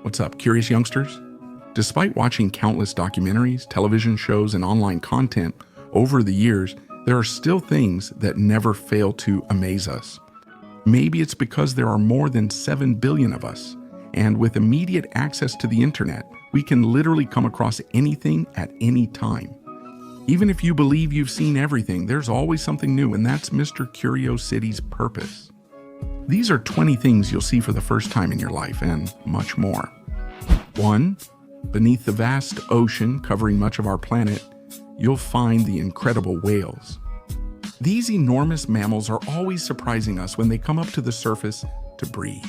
What's up, curious youngsters? Despite watching countless documentaries, television shows, and online content over the years, there are still things that never fail to amaze us. Maybe it's because there are more than 7 billion of us, and with immediate access to the internet, we can literally come across anything at any time. Even if you believe you've seen everything, there's always something new, and that's Mr. CurioCity's purpose. These are 20 things you'll see for the first time in your life, and much more. 1. Beneath the vast ocean covering much of our planet, you'll find the incredible whales. These enormous mammals are always surprising us when they come up to the surface to breathe,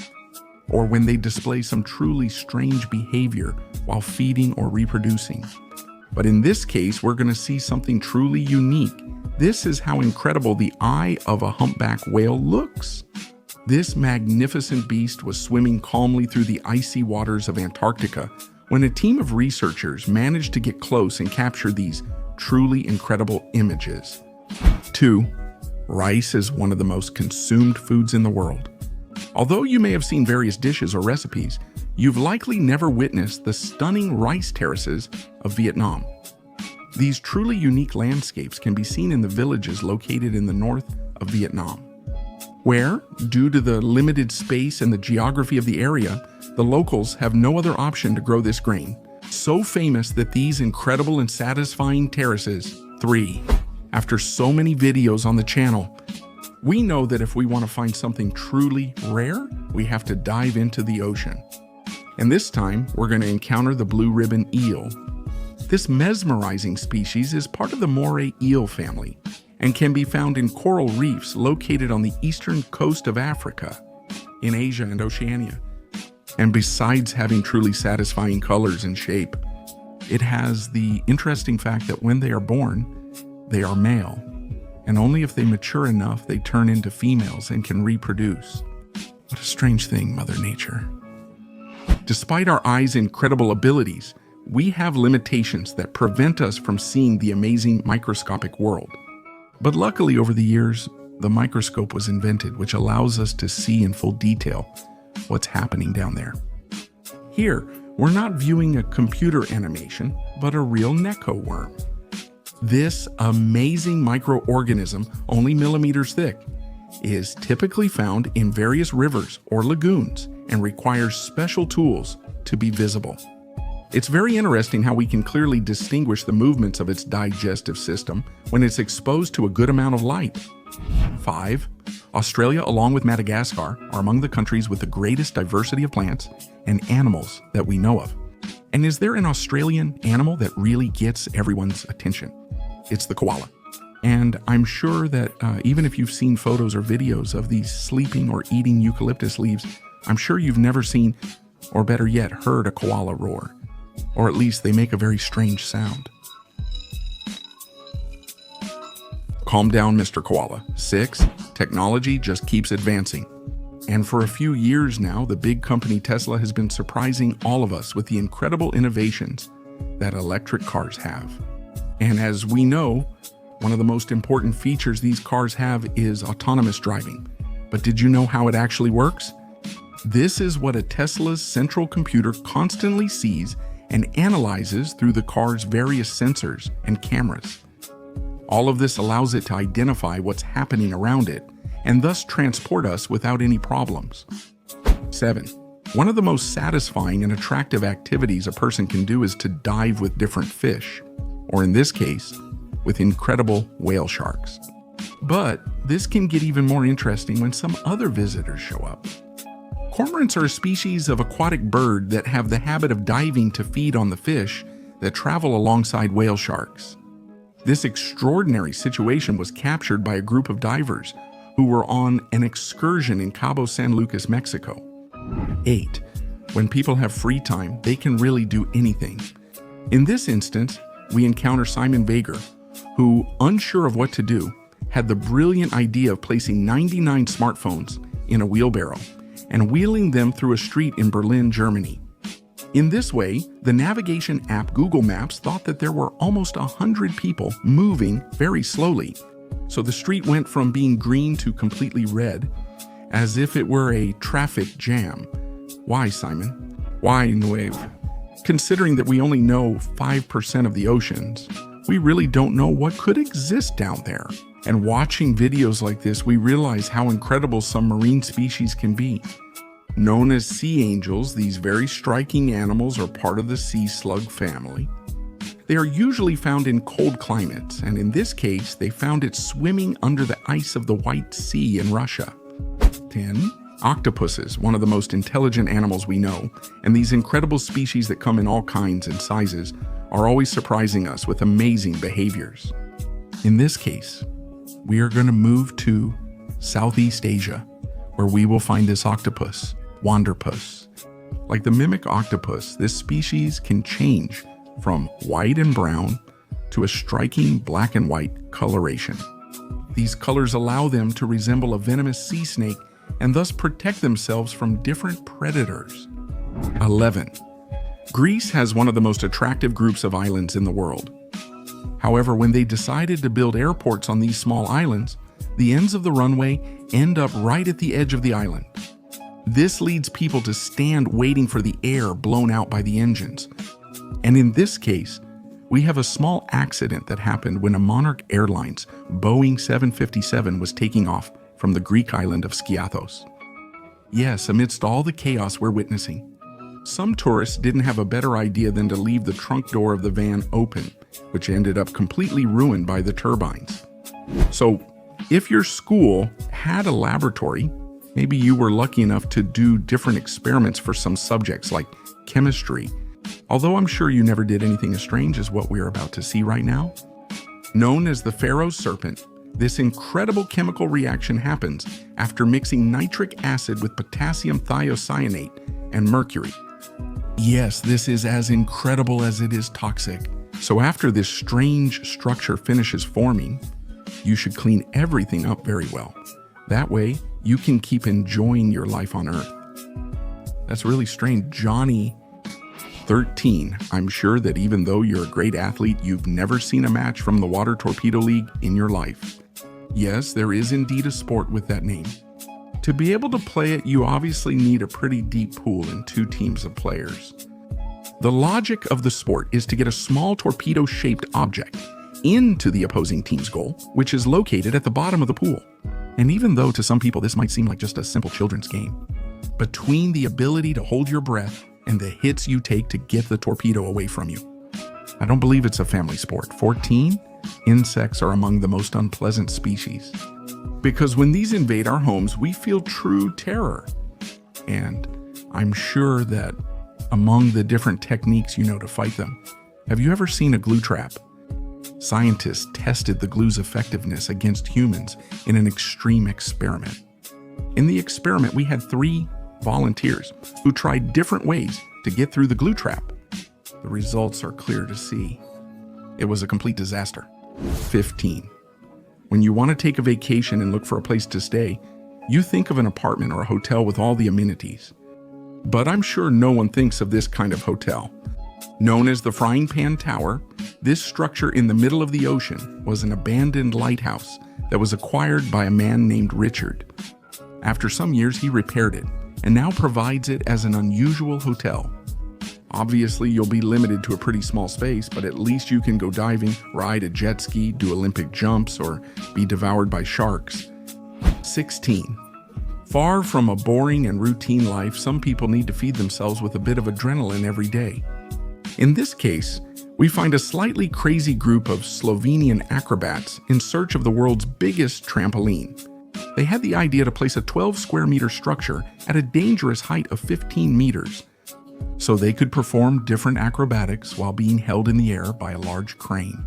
or when they display some truly strange behavior while feeding or reproducing. But in this case, we're going to see something truly unique. This is how incredible the eye of a humpback whale looks. This magnificent beast was swimming calmly through the icy waters of Antarctica when a team of researchers managed to get close and capture these truly incredible images. 2. Rice is one of the most consumed foods in the world. Although you may have seen various dishes or recipes, you've likely never witnessed the stunning rice terraces of Vietnam. These truly unique landscapes can be seen in the villages located in the north of Vietnam, where, due to the limited space and the geography of the area, the locals have no other option to grow this grain, so famous that these incredible and satisfying terraces. 3. After so many videos on the channel, we know that if we want to find something truly rare, we have to dive into the ocean. And this time, we're going to encounter the blue ribbon eel. This mesmerizing species is part of the moray eel family and can be found in coral reefs located on the eastern coast of Africa, in Asia and Oceania. And besides having truly satisfying colors and shape, it has the interesting fact that when they are born, they are male, and only if they mature enough they turn into females and can reproduce. What a strange thing, Mother Nature. Despite our eyes' incredible abilities, we have limitations that prevent us from seeing the amazing microscopic world. But luckily, over the years, the microscope was invented, which allows us to see in full detail what's happening down there. Here, we're not viewing a computer animation, but a real Necco worm. This amazing microorganism, only millimeters thick, is typically found in various rivers or lagoons and requires special tools to be visible. It's very interesting how we can clearly distinguish the movements of its digestive system when it's exposed to a good amount of light. 5. Australia, along with Madagascar, are among the countries with the greatest diversity of plants and animals that we know of. And is there an Australian animal that really gets everyone's attention? It's the koala. And I'm sure that even if you've seen photos or videos of these sleeping or eating eucalyptus leaves, I'm sure you've never seen, or better yet, heard a koala roar. Or at least they make a very strange sound. Calm down, Mr. Koala. 6. Technology just keeps advancing. And for a few years now, the big company Tesla has been surprising all of us with the incredible innovations that electric cars have. And as we know, one of the most important features these cars have is autonomous driving. But did you know how it actually works? This is what a Tesla's central computer constantly sees and analyzes through the car's various sensors and cameras. All of this allows it to identify what's happening around it and thus transport us without any problems. 7. One of the most satisfying and attractive activities a person can do is to dive with different fish, or in this case, with incredible whale sharks. But this can get even more interesting when some other visitors show up. Cormorants are a species of aquatic bird that have the habit of diving to feed on the fish that travel alongside whale sharks. This extraordinary situation was captured by a group of divers who were on an excursion in Cabo San Lucas, Mexico. 8. When people have free time, they can really do anything. In this instance, we encounter Simon Vager, who, unsure of what to do, had the brilliant idea of placing 99 smartphones in a wheelbarrow and wheeling them through a street in Berlin, Germany. In this way, the navigation app Google Maps thought that there were almost 100 people moving very slowly. So the street went from being green to completely red, as if it were a traffic jam. Why, Simon? Why nueve? Considering that we only know 5% of the oceans, we really don't know what could exist down there. And watching videos like this, we realize how incredible some marine species can be. Known as sea angels, these very striking animals are part of the sea slug family. They are usually found in cold climates, and in this case, they found it swimming under the ice of the White Sea in Russia. 10. Octopuses, one of the most intelligent animals we know, and these incredible species that come in all kinds and sizes are always surprising us with amazing behaviors. In this case, we are going to move to Southeast Asia, where we will find this octopus, wanderpus. Like the mimic octopus, this species can change from white and brown to a striking black and white coloration. These colors allow them to resemble a venomous sea snake and thus protect themselves from different predators. 11. Greece has one of the most attractive groups of islands in the world. However, when they decided to build airports on these small islands, the ends of the runway end up right at the edge of the island. This leads people to stand waiting for the air blown out by the engines. And in this case, we have a small accident that happened when a Monarch Airlines Boeing 757 was taking off from the Greek island of Skiathos. Yes, amidst all the chaos we're witnessing, some tourists didn't have a better idea than to leave the trunk door of the van open, which ended up completely ruined by the turbines. So, if your school had a laboratory, maybe you were lucky enough to do different experiments for some subjects like chemistry, although I'm sure you never did anything as strange as what we are about to see right now. Known as the Pharaoh's serpent, this incredible chemical reaction happens after mixing nitric acid with potassium thiocyanate and mercury. Yes, this is as incredible as it is toxic. So after this strange structure finishes forming, you should clean everything up very well. That way, you can keep enjoying your life on Earth. That's really strange. Johnny 13. I'm sure that even though you're a great athlete, you've never seen a match from the Water Torpedo League in your life. Yes, there is indeed a sport with that name. To be able to play it, you obviously need a pretty deep pool and 2 teams of players. The logic of the sport is to get a small torpedo-shaped object into the opposing team's goal, which is located at the bottom of the pool. And even though to some people this might seem like just a simple children's game, between the ability to hold your breath and the hits you take to get the torpedo away from you, I don't believe it's a family sport. 14. Insects are among the most unpleasant species. Because when these invade our homes, we feel true terror. And I'm sure that among the different techniques you know to fight them, have you ever seen a glue trap? Scientists tested the glue's effectiveness against humans in an extreme experiment. In the experiment, we had 3 volunteers who tried different ways to get through the glue trap. The results are clear to see. It was a complete disaster. 15. When you want to take a vacation and look for a place to stay, you think of an apartment or a hotel with all the amenities. But I'm sure no one thinks of this kind of hotel. Known as the Frying Pan Tower, this structure in the middle of the ocean was an abandoned lighthouse that was acquired by a man named Richard. After some years, he repaired it and now provides it as an unusual hotel. Obviously, you'll be limited to a pretty small space, but at least you can go diving, ride a jet ski, do Olympic jumps, or be devoured by sharks. 16. Far from a boring and routine life, some people need to feed themselves with a bit of adrenaline every day. In this case, we find a slightly crazy group of Slovenian acrobats in search of the world's biggest trampoline. They had the idea to place a 12 square meter structure at a dangerous height of 15 meters, so they could perform different acrobatics while being held in the air by a large crane.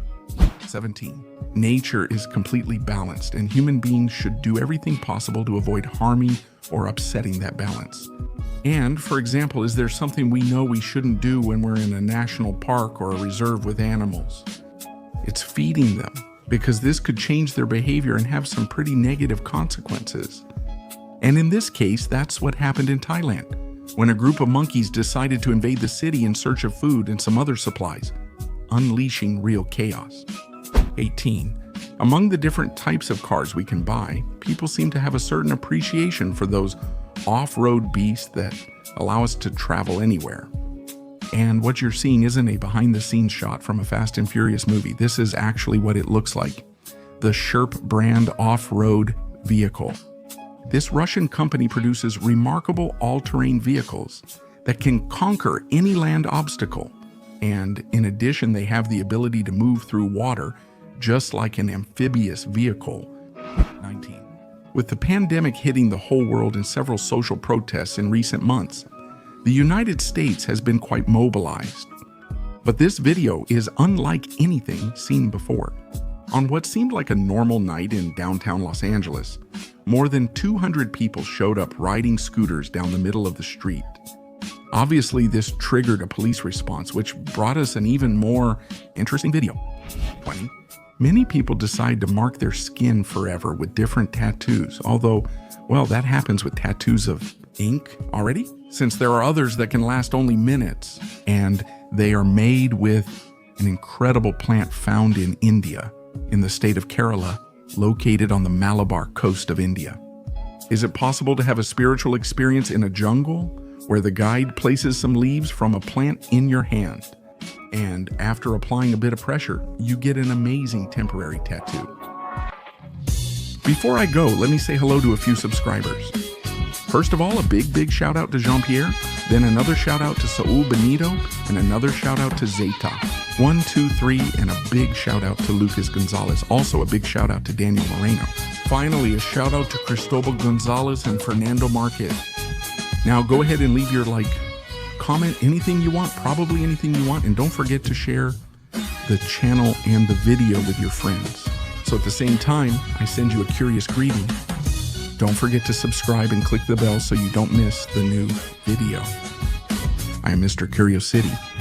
17. Nature is completely balanced, and human beings should do everything possible to avoid harming or upsetting that balance. And, for example, is there something we know we shouldn't do when we're in a national park or a reserve with animals? It's feeding them, because this could change their behavior and have some pretty negative consequences. And in this case, that's what happened in Thailand, when a group of monkeys decided to invade the city in search of food and some other supplies, unleashing real chaos. 18. Among the different types of cars we can buy, people seem to have a certain appreciation for those off-road beasts that allow us to travel anywhere. And what you're seeing isn't a behind-the-scenes shot from a Fast and Furious movie. This is actually what it looks like. The Sherp brand off-road vehicle. This Russian company produces remarkable all-terrain vehicles that can conquer any land obstacle. And in addition, they have the ability to move through water just like an amphibious vehicle. 19. With the pandemic hitting the whole world and several social protests in recent months, the United States has been quite mobilized. But this video is unlike anything seen before. On what seemed like a normal night in downtown Los Angeles, more than 200 people showed up riding scooters down the middle of the street. Obviously, this triggered a police response, which brought us an even more interesting video. 20. Many people decide to mark their skin forever with different tattoos, although, well, that happens with tattoos of ink already, since there are others that can last only minutes, and they are made with an incredible plant found in India, in the state of Kerala, located on the Malabar coast of India. Is it possible to have a spiritual experience in a jungle where the guide places some leaves from a plant in your hand, and after applying a bit of pressure, you get an amazing temporary tattoo? Before I go, let me say hello to a few subscribers. First of all, a big shout out to Jean-Pierre, then another shout out to Saul Benito, and another shout out to Zeta. 1, 2, 3, and a big shout out to Lucas Gonzalez. Also a big shout out to Daniel Moreno. Finally, a shout out to Cristobal Gonzalez and Fernando Marquez. Now go ahead and leave your comment, anything you want, probably anything you want, and don't forget to share the channel and the video with your friends. So at the same time, I send you a curious greeting. Don't forget to subscribe and click the bell so you don't miss the new video. I am Mr. CurioCity.